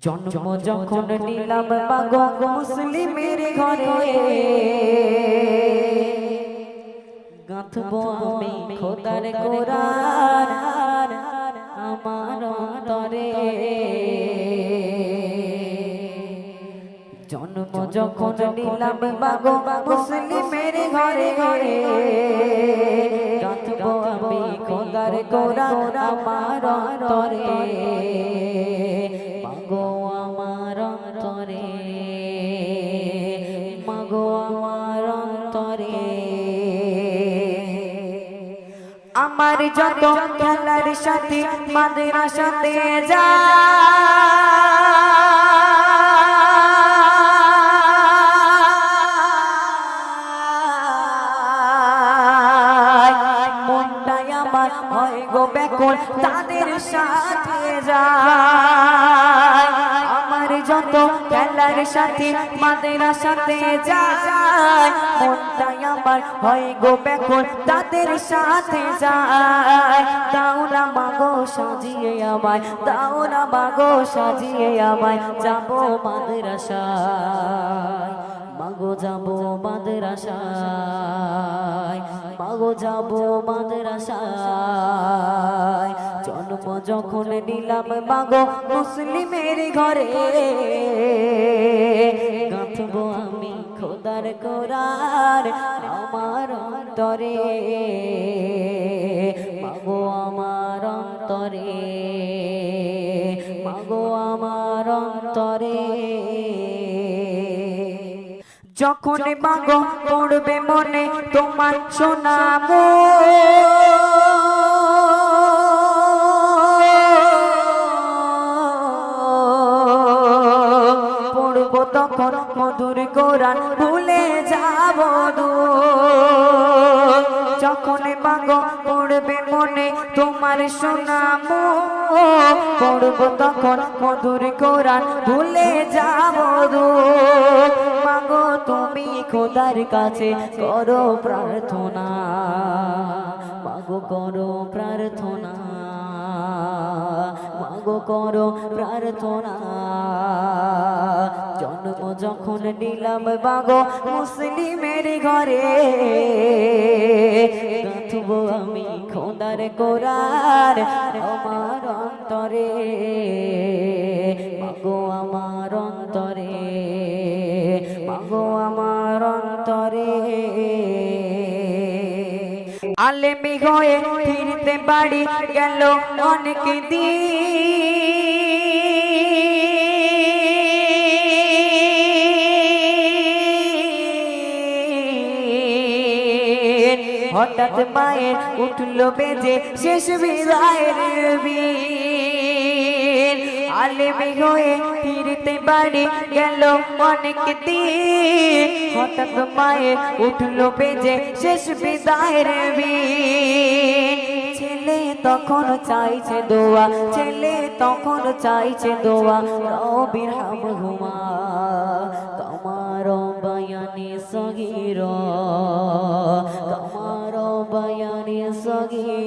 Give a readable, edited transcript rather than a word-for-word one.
জন্ম যখন নিলাম মাগো মুসলিমের ঘরে, গাঁথবো আমি খোদার কোরআন আমার অন্তরে। জন্ম যখন নিলাম মাগো মুসলিমের ঘরে, গাঁথবো আমি খোদার কোরআন আমার অন্তরে। মাগো আমার অন্তরে, মাগো আমার অন্তরে। আমার যত খেলার সাথে মাদ্রাসাতে যায়, মনটাই আমার হয় গো ব্যাকুল তাদের সাথে যায়। আমার যত খেলার সাথে মাদ্রাসাতে যায়, মনটাই আমার হয় গো ব্যাকুল তাদের সাথে যায়। দাও না মাগো সাজিয়ে আমায়, দাও না মাগো সাজিয়ে আমায়, যাবো মাদ্রাসায়, মাগো যাবো মাদ্রাসায়, মাগো যাবো মাদ্রাসায়। জন্ম যখন নিলাম মাগো মুসলিমের ঘরে, গাঁথবো আমি খোদার কোরআন আমার অন্তরে। মাগো আমার অন্তরে, মাগো আমার অন্তরে। যখন মাগো পড়বে মনে তোমার শোনাবো, পড়বো তখন মধুর কোরআন ভুলে যাব দূর। যখন মাগো পড়বে মনে তোমার শোনাবো, পড়বো তখন মধুর কোরআন ভুলে যাব দূর। মাগো তুমি খোদার কাছে করো প্রার্থনা, মাগো করো প্রার্থনা, মাগো করো প্রার্থনা। জন্ম যখন নিলাম মাগো মুসলিমের ঘরে, গাঁথবো আমি খোদার কোরআন আমার অন্তরে। মাগো আমার অন্তরে, মাগো আমার অন্তরে। আলেমি হয়ে ফিরতে বাড়ি গেল অনেক দিন, হঠাৎ মায়ের উঠলো বেজে শেষ বিদায়ের বিন। আলেমি হয়ে ফিরতে বাড়ি গেল অনেক দিন, হঠাৎ মায়ের উঠলো বেজে শেষ বিদায়ের বিন। ছেলে তখন চাইছে দোয়া, ছেলে তখন চাইছে দোয়া, রব্বির হামহুমা কামা রব্বায়ানি সগীরা, কামা রব্বায়ানি সগীরা।